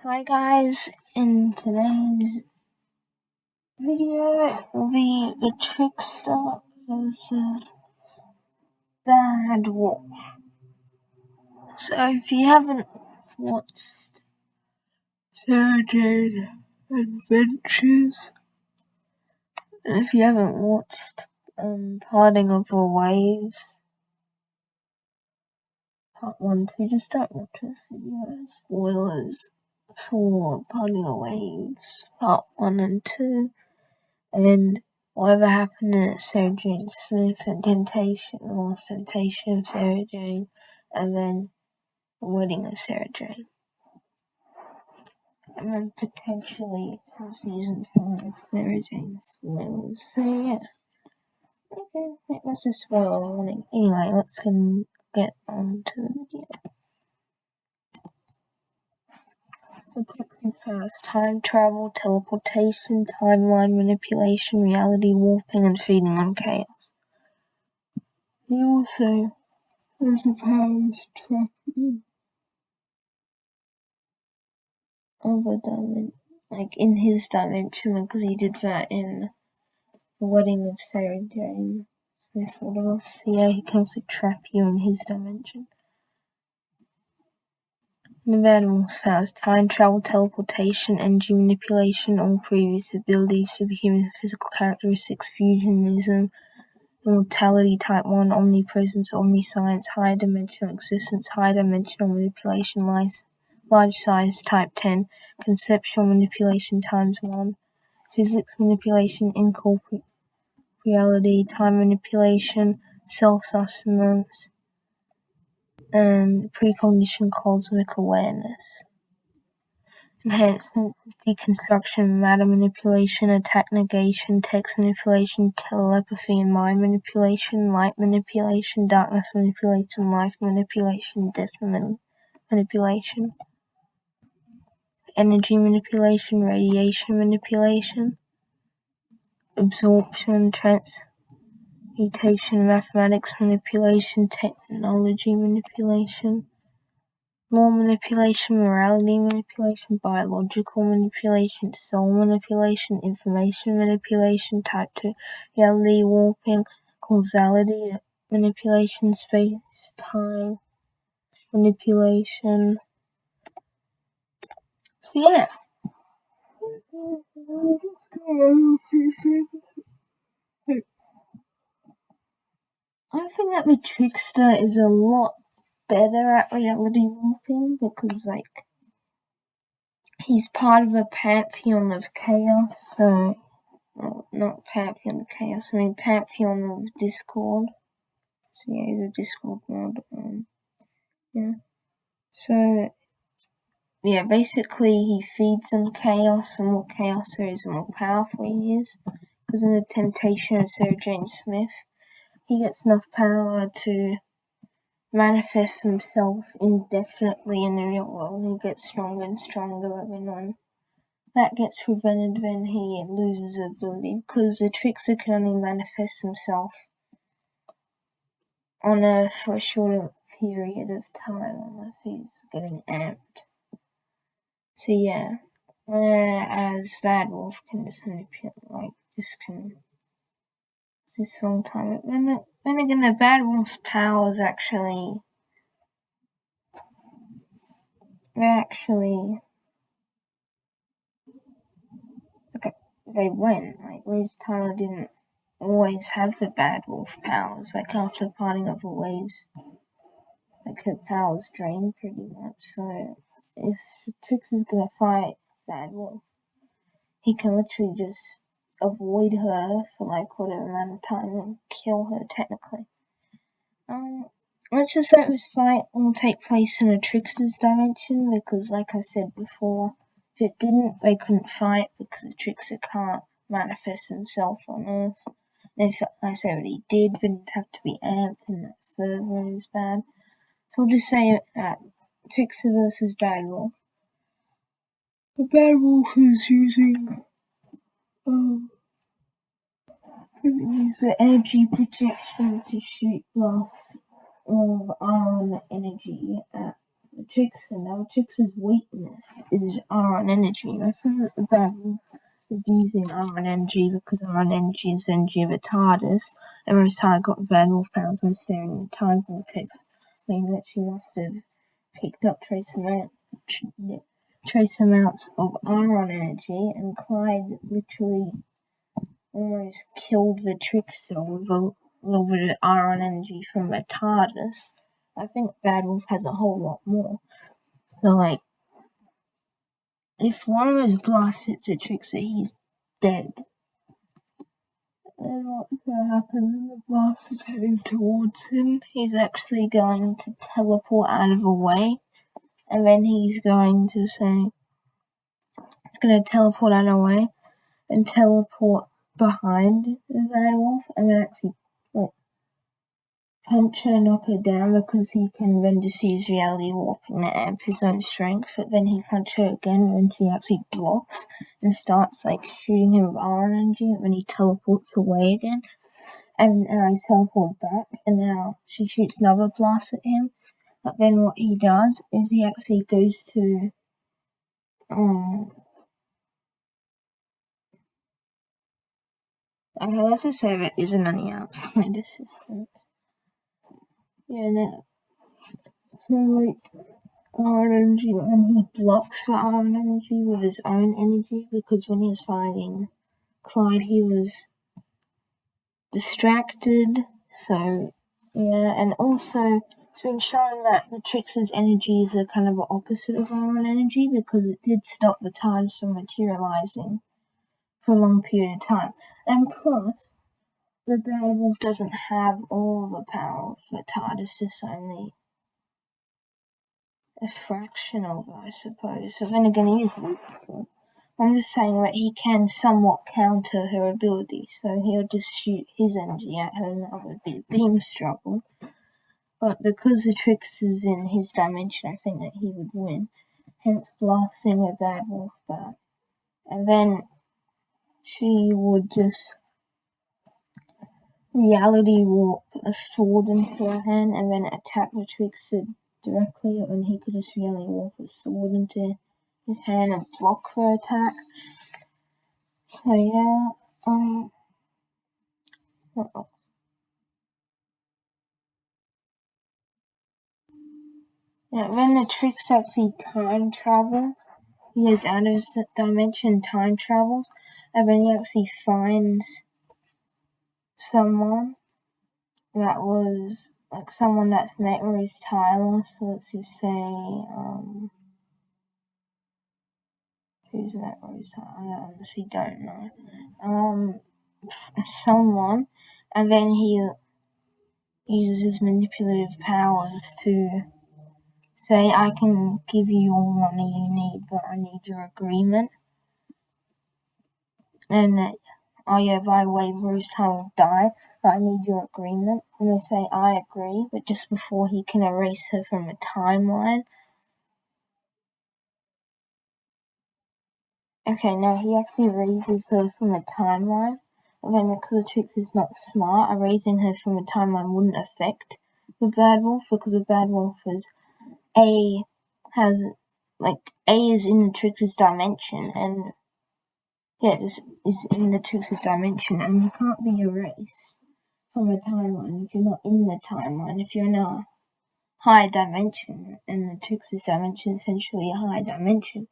Hi guys, in today's video it will be the Trickster versus Bad Wolf. So if you haven't watched Sarah Jane Adventures, and if you haven't watched Parting of the Waves, Part 1, 2, just don't watch this video. Spoilers for Parting of the Waves, Part 1 and 2. And whatever happened to Sarah Jane Smith and Temptation of Sarah Jane, and then the Wedding of Sarah Jane. And then potentially some season 5 Sarah Jane spoilers. So yeah. Okay, that's a spoiler warning. Anyway, let's get on to the video. The Trickster's powers: time travel, teleportation, timeline manipulation, reality warping, and feeding on chaos. He also has the powers tracking other dimension, like in his dimension, because he did that in the Wedding of Sarah Jane Smith. So yeah, he comes to trap you in his dimension. The Bad Wolf's powers: time travel, teleportation, energy manipulation, all previous abilities, superhuman physical characteristics, fusionism, immortality type 1, omnipresence, omniscience, higher dimensional existence, higher dimensional manipulation, large size type 10, conceptual manipulation times 1, physics manipulation, incorporeality, time manipulation, self-sustenance, and precognition, cosmic awareness. Enhanced deconstruction, matter manipulation, attack negation, text manipulation, telepathy and mind manipulation, light manipulation, darkness manipulation, life manipulation, death manipulation, energy manipulation, radiation manipulation, absorption, transmutation, mathematics manipulation, technology manipulation, law manipulation, morality manipulation, biological manipulation, soul manipulation, information manipulation, type 2, reality warping, causality manipulation, space-time manipulation. So yeah. I think that the Trickster is a lot better at reality warping because, like, he's part of a pantheon of chaos, so, well, not pantheon of chaos, I mean pantheon of Discord. So yeah, he's a Discord mod, yeah. So, yeah, basically he feeds on chaos, and more chaos there is, the more powerful he is. Because in the Temptation of Sarah Jane Smith, he gets enough power to manifest himself indefinitely in the real world. He gets stronger and stronger every night. That gets prevented when he loses the ability, because the Trickster can only manifest himself on Earth for a shorter period of time unless he's getting amped. So yeah, whereas Bad Wolf can just manipulate, this long time. Then again, the Bad Wolf's powers actually they went. Like, Liz Tyler didn't always have the Bad Wolf powers. Like, after Parting of the Waves, like, her powers drained pretty much. So if Trickster's gonna fight Bad Wolf, he can literally just avoid her for like whatever amount of time and kill her technically. Let's just hope this fight will take place in a Trickster's dimension, because like I said before, if it didn't, they couldn't fight because the Trickster can't manifest himself on Earth. And if I say what he did, then it'd have to be amped, and that further is bad. So I'll just say Trickster versus Bad Wolf. The Bad Wolf is using the energy projection to shoot blasts of ion energy at the Trickster. Now, Trickster's weakness is iron energy. I think that the bad wolf is using iron energy because iron energy is the energy of a TARDIS. And when I got the bad wolf powers when staring in the time vortex, meaning that she must have picked up trace amounts of iron energy, and Clyde literally almost killed the Trickster with a little bit of iron energy from a TARDIS. I think Bad Wolf has a whole lot more. So, like, if one of those blasts hits a Trickster, he's dead. And what happens when the blast is heading towards him? He's actually going to teleport out of the way, and then he's going to say, he's going to teleport out of the way and teleport behind the Bad Wolf, and then actually, like, punch her and knock her down because he can then just use reality warping to amp his own strength, but then he punches her again when she actually blocks and starts like shooting him with iron energy, and then he teleports away again, and I teleport back, and now she shoots another blast at him. But then what he does is he actually goes to okay, let's just say there isn't any outside assistance. Yeah, no. So like iron energy, and he blocks the iron energy with his own energy, because when he was fighting Clyde he was distracted. So yeah, and also it's been shown that the Trickster's energies are kind of the opposite of iron energy, because it did stop the TARDIS from materializing for a long period of time. And plus, the Bad Wolf doesn't have all the power of the TARDIS, just only a fraction of it, I suppose. So then again, he is weak. So I'm just saying that he can somewhat counter her ability. So he'll just shoot his energy at her, and that would be a beam struggle. But because the Trickster's in his dimension, I think that he would win. Hence blasting the Bad Wolf back. And then she would just reality warp a sword into her hand and then attack the Trickster directly, and he could just reality warp a sword into his hand and block her attack. So yeah, yeah, when the Trickster actually time travels, he goes out of his dimension, time travels, and then he actually finds someone that was like someone that's memories tireless. So let's just say who's memories tireless? I honestly don't know. Someone, and then he uses his manipulative powers to say, I can give you all the money you need, but I need your agreement. And that, oh yeah, by the way, Bruce Time will die, but I need your agreement. And they say, I agree, but just before he can erase her from a timeline. Okay, no, he actually erases her from a timeline. And then because the Trickster's not smart, erasing her from a timeline wouldn't affect the Bad Wolf, because the Bad Wolf is A is in the Trickster's dimension, and yeah, this is in the Trickster's dimension, and you can't be erased from a timeline if you're not in the timeline. If you're in a high dimension, and the Trickster's dimension is essentially a high dimension,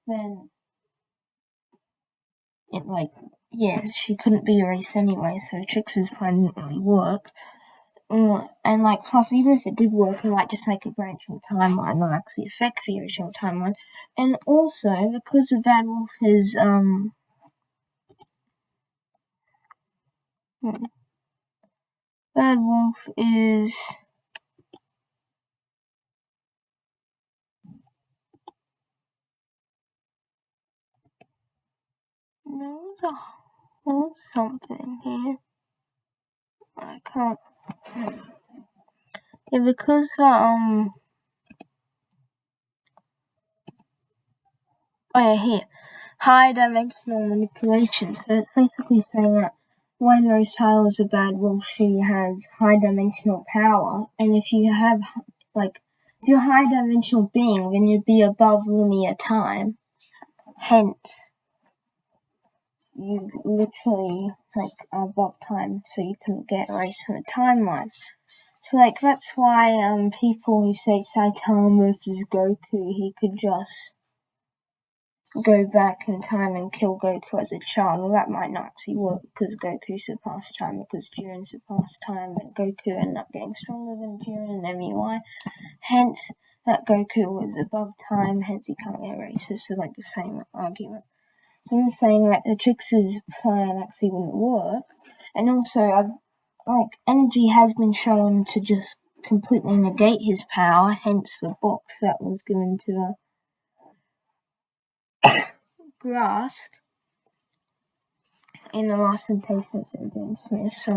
then she couldn't be erased anyway, so Trickster's plan didn't really work. And plus, even if it did work, it might just make a branch from the timeline, not actually affect the original timeline. And also, because the Bad Wolf is Bad Wolf is there was something here. I can't. Yeah, because oh yeah, here, high dimensional manipulation. So it's basically saying that when Rose Tyler's a Bad Wolf, she has high dimensional power, and if you have If you're a high-dimensional being, then you'd be above linear time. Hence, you literally, are above time, so you couldn't get erased from the timeline. So, that's why, people who say Saitama versus Goku, he could just go back in time and kill Goku as a child. Well, that might not actually work, because Goku surpassed time, because Jiren surpassed time, and Goku ended up getting stronger than Jiren and MUI. Hence, that Goku was above time, hence he can't get erased. This is the same argument. So I'm saying that the Trickster's plan actually wouldn't work. And also, energy has been shown to just completely negate his power, hence the box that was given to Grass in the last temptation of Jaden Smith. So,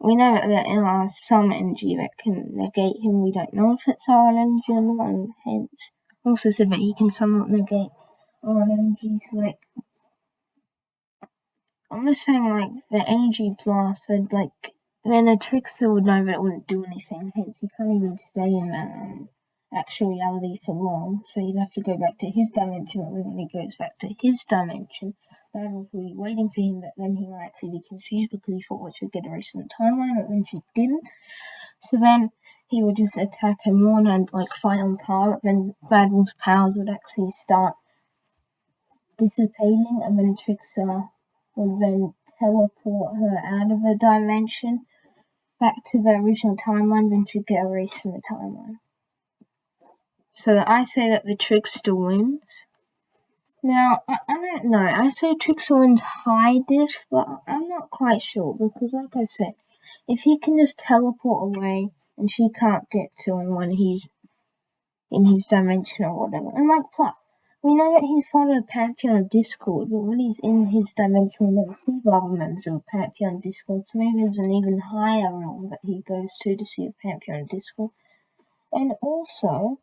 we know that there are some energy that can negate him. We don't know if it's our energy or not, and hence also said that he can somewhat negate our energy. So, I'm just saying, the energy blast would, then the Trickster would know that it wouldn't do anything, hence he can't even stay in that actual reality for long, so you'd have to go back to his dimension, and when he goes back to his dimension, Dad will be waiting for him, but then he might actually be confused because he thought which would get erased from the timeline, but then she didn't. So then he would just attack her more and fight on par, but then Bad Wolf's powers would actually start dissipating, and then Trickster would then teleport her out of her dimension back to the original timeline, then she'd get erased from the timeline. So I say that the Trickster wins. Now, I don't know. I say Trickster wins high diff, but I'm not quite sure, because like I said, if he can just teleport away and she can't get to him when he's in his dimension or whatever, and plus, we know that he's part of the Pantheon of Discord, but when he's in his dimension, we never see the other members of the Pantheon of Discord, so maybe there's an even higher realm that he goes to see the Pantheon of Discord. And also,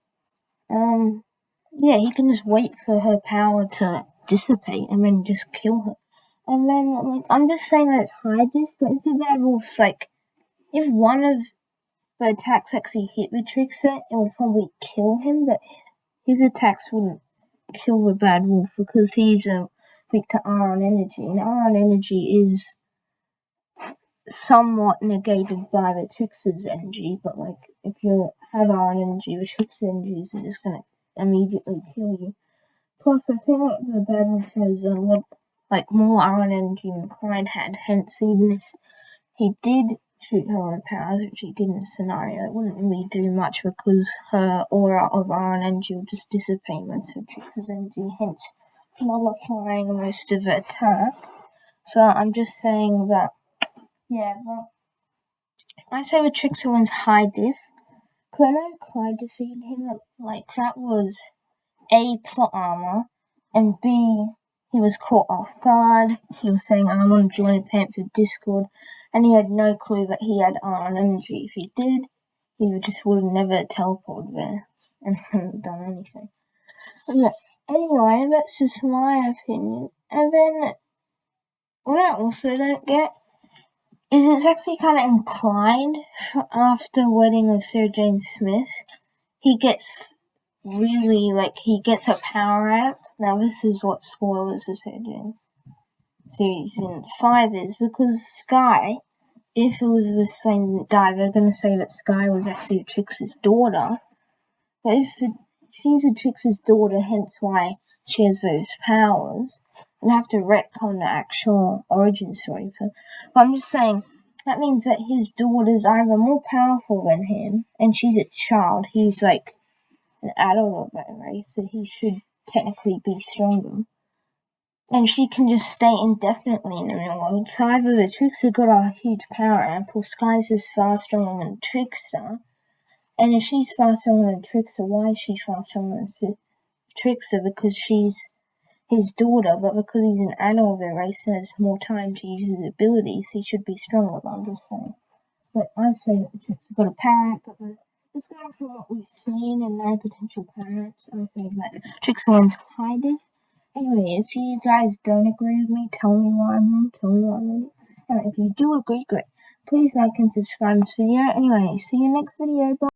he can just wait for her power to dissipate and then just kill her. And then, I'm just saying that it's high diff, but if the Bad Wolf's, if one of the attacks actually hit the Trickster, it would probably kill him, but his attacks wouldn't kill the Bad Wolf because he's weak to iron energy, and iron energy is somewhat negated by the Trickster's energy, but if you have iron energy, the Trickster's energy is just gonna immediately kill you. Plus, I think the Bad Wolf has a lot more iron energy than Clyde had, hence even if he did shoot her with powers, which he did in the scenario, it wouldn't really do much because her aura of iron energy will just dissipate most of Trickster's energy, hence nullifying most of the attack. So I'm just saying that, but I say the Trickster wins high diff, because I know Clyde defeated him, that was A, plot armor, and B, he was caught off guard. He was saying, I want to join Panther Discord, and he had no clue that he had iron energy. If he did, he would have never teleported there and hadn't done anything. But anyway, that's just my opinion. And then, what I also don't get is it's actually kind of implied after Wedding of Sarah Jane Smith, he gets really, he gets a power up. Now, this is what spoilers are saying. Season 5 is, because Sky, if it was the same guy, they're going to say that Sky was actually Trickster's daughter. But if she's a Trickster's daughter, hence why she has those powers, and have to retcon the actual origin story for. But I'm just saying, that means that his daughter's either more powerful than him, and she's a child. He's an adult of that race, so he should technically be stronger. And she can just stay indefinitely in the real world. So either the Trickster got a huge power amp, or Sky's is far stronger than Trickster. And if she's far stronger than Trickster, why is she far stronger than Trickster? Because she's his daughter, but because he's an adult of the race and has more time to use his abilities, he should be stronger. But I'm just saying. So I'd say that the Trickster got a power amp, but this going from what we've seen and no potential power amps, I say that Trickster wins high diff. Anyway, if you guys don't agree with me, tell me why I'm wrong, And if you do agree, great. Please like and subscribe to this video. Anyway, see you next video. Bye.